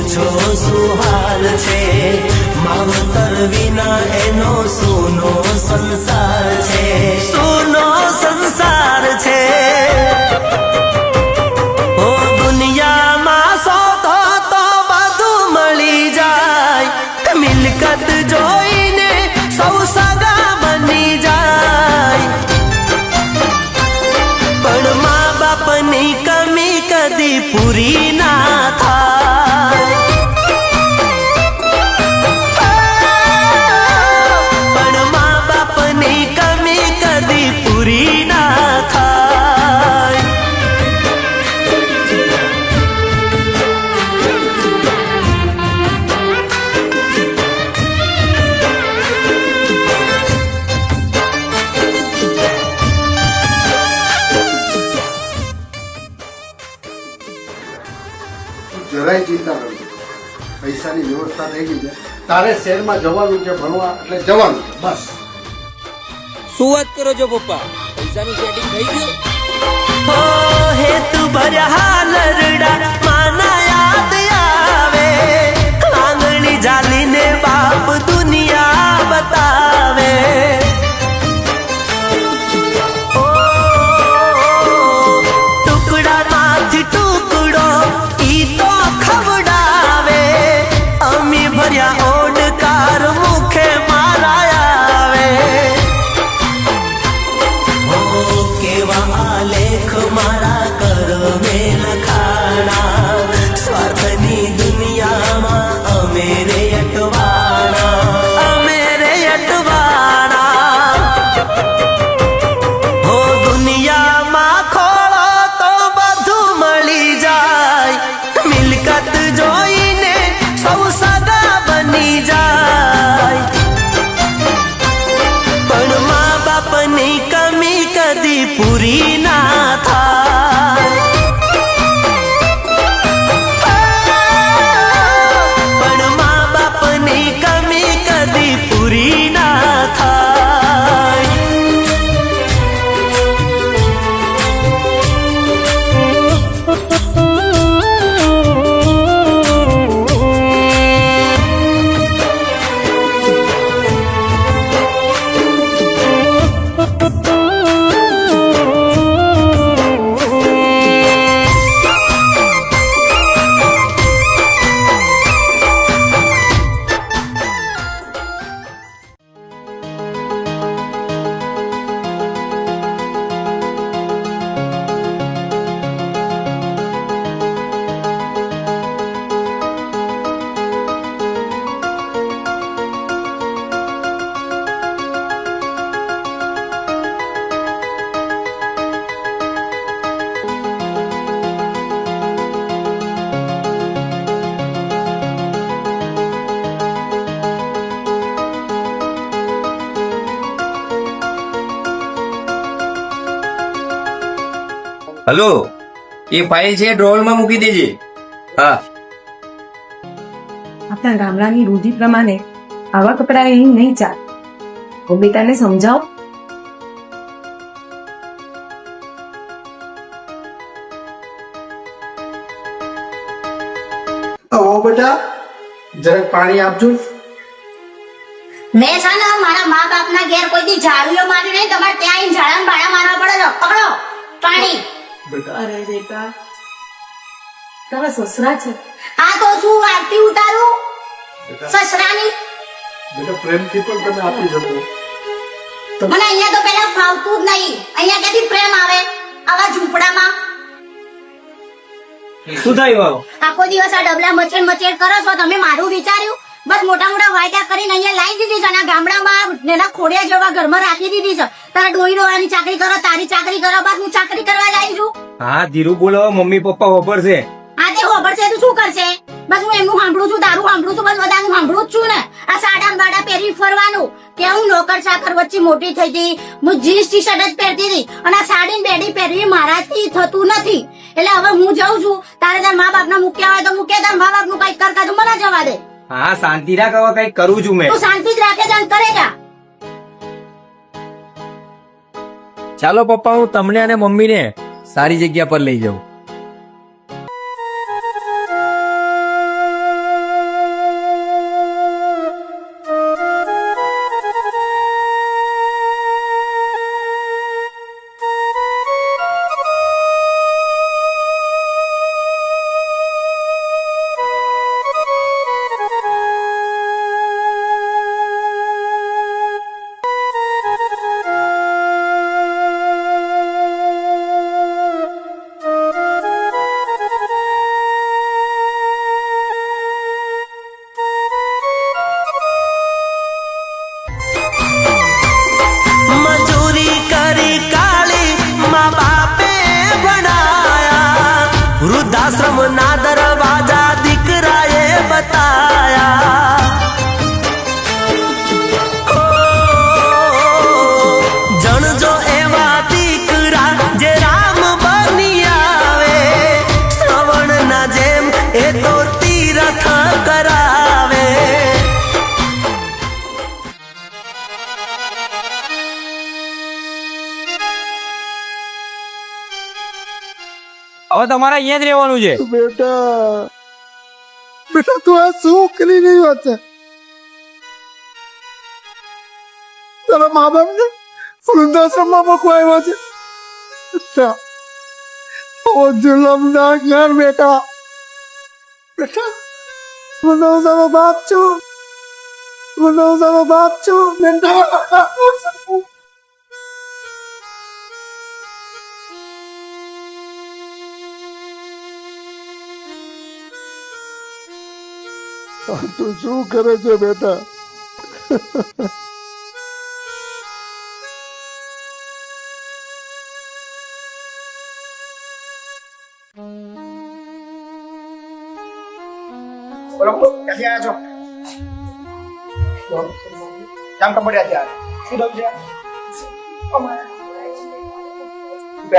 પૂછો સુહાલ છે, માવતર વિના એનો સૂનો સંસાર છે, સૂનો સંસાર છે। ઓ દુનિયામાં શોધો તો બધું મળી જાય, મિલકત જોઈને સૌ સગા બની જાય, પણ મા બાપની કમી કદી પૂરી ના થાય, પણ મા બાપની કમી કદી પૂરી ના થાય। જરાય ચિંતા કરજો, પૈસાની વ્યવસ્થા થઈ ગઈ છે, તારે શહેરમાં જવાનું છે ભણવા એટલે જવાનું છે બસ। શું વાત કરો છો પપ્પા, પૈસાનું સેટિંગ થઈ ગયું? હો હેતુ ભર્યા લરડા માના યાદ આવે, આંગણી જાલીને બાપ દુનિયા બતાવે, ઓ ટુકડામાંથી ટુકડો ઈ તો ખવડાવે, અમી ભર્યા ઓડકાર મુખે મારા આવે, ઓ કેવા આલેખ મારા કરમે લખાણા, સ્વાર્થની દુનિયામાં અમે રે અટવાણા, અમે રે અટવાણા, હો દુનિયામાં ખોળો તો બધું મળી જાય, મિલકત જોઈને સૌ સગા બની જાય, પણ મા બાપની કમી કદી પૂરી ના થાય, પણ મા બાપની કમી કદી પૂરી ના થાય। હલો, એ ફાઇલ છે ડ્રોવરમાં મૂકી દેજે। હા, આપણા ગામડાની રૂઢિ પ્રમાણે આવા કપડા અહીં નહીં ચાલે, હું બેટાને સમજાવ। આવો બેટા, જરાક પાણી આપજો। મેં છે ને મારા મા બાપના ઘેર કોઈ દી ઝાડુઓ મારી નહીં, તમારે ત્યાં આવીને ઝાડા બાડા મારવા પડે છે। પકડો પાણી। અરે બેટા, તારા સસરા છે, આ તો શું આરતી ઉતારું સસરાની? બેટા પ્રેમથી પણ તમે આપી શકો। મને અહીંયા તો પેલા ફાવતું જ નહીં, અહીંયા ક્યાંથી પ્રેમ આવે આવા ઝૂંપડામાં? શું થયું? આખો દિવસ આ ડબલા મચેડ મચેડ કરો છો તમે, મારું વિચાર્યું? બસ મોટા મોટા વાયદા કરીને અહીંયા લાવી દીધી છે, અને આ ગામડામાં એના ખોડિયા જેવા ઘરમાં રાખી દીધી છે। તારા ડોહી ડોહાની ચાકરી કરો, તારી ચાકરી કરો, બસ હું ચાકરી કરવા લાવી છું। હા, ધીરુ બોલો, મમ્મી પપ્પા વપર છે। આ તે હોબળ છે તો શું કરશે? બસ હું એમનું સાંભળું છું, તારું સાંભળું છું, બસ બધાનું સાંભળું જ છું ને। આ સાડા બાડા પહેરી ફરવાનું કે હું નોકર ચાકર વચ્ચે મોટી થઈ ગઈ, હું જીન્સ ટી શર્ટ જ પહેરતી હતી, અને આ સાડી બેડી પહેરવી મારાથી થતું નથી। એટલે હવે હું જાઉં છું, તારે તાર મા બાપ ના મૂક્યા હોય તો મૂકે, તાર મા બાપ નું કઈક કરતા તો મને જવા દે। હા, શાંતિ રાખ, હવે કઈક કરું છું મેં। તું શાંતિ જ રાખે જાણ કરે જા। ચાલો પપ્પા, હું તમને અને મમ્મીને સારી જગ્યા પર લઈ જાઉં। હવે તમારે અહીંયા જ રહેવાનું છે. બેટા બેટા તું આ શું કરી રહ્યો છે? તારા મા બાપ ને વૃદ્ધાશ્રમમાં મૂકવા આવ્યો છે. બેટા ઓ જુલમના ઘર બેટા બેટા હું તારો બાપ છું. હું તારો બાપ છું બેટા. તું શું કરે છે બેટા? બરોબર ક્યાંથી આવ્યા છો? કેમ કપડ્યા ત્યાં શું થયું છે?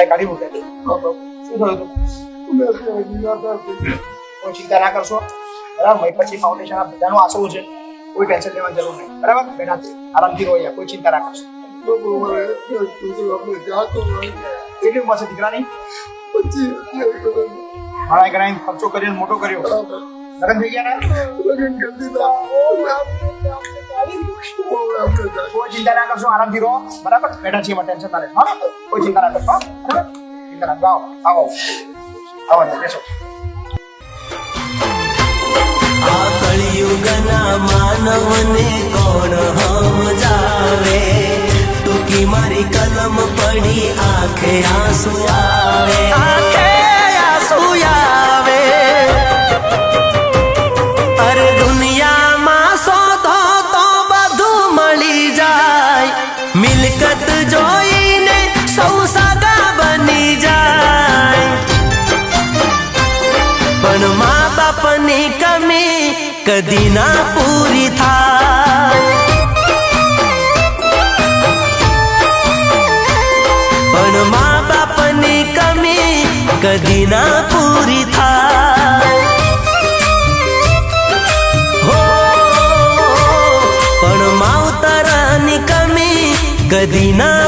ગાડી મૂકે શું થયું હતું? કોઈ ચિંતા ના કરશો બરાબર. પછી ફાઉન્ડેશન આ બધાનું આસરું છે, કોઈ ટેન્શન લેવાની જરૂર નહીં બરાબર. બેટા આરામથી રહો, કોઈ ચિંતા ના કરશો. કેટલી ઉંમર છે દીકરાની? મારા ઘણા ખર્ચો કરીને મોટો કર્યો, લગ્ન થઈ ગયા ને? કોઈ ચિંતા ના કરશો, આરામથી રહો બરાબર. બેઠા છીએ ટેન્શન ના લેશો. કોઈ ચિંતા ના કરશો બરાબર. ચિંતા ના આવો આવો આવો બેસો. આ કળિયુગના માનવને કોણ સમજાવે? ટૂંકી મારી કલમ પડી આંખે આંસુ આવે, આંખે આંસુ આવે. અરે દુનિયામાં શોધો તો બધું મળી જાય, મિલકત જોઈને સૌ સગા બની જાય. પણ મા બાપની કમી કદી ના પૂરી થાય. પણ મા બાપની કમી કદી ના પૂરી થાય. હો પણ માવતરની કમી કદી ના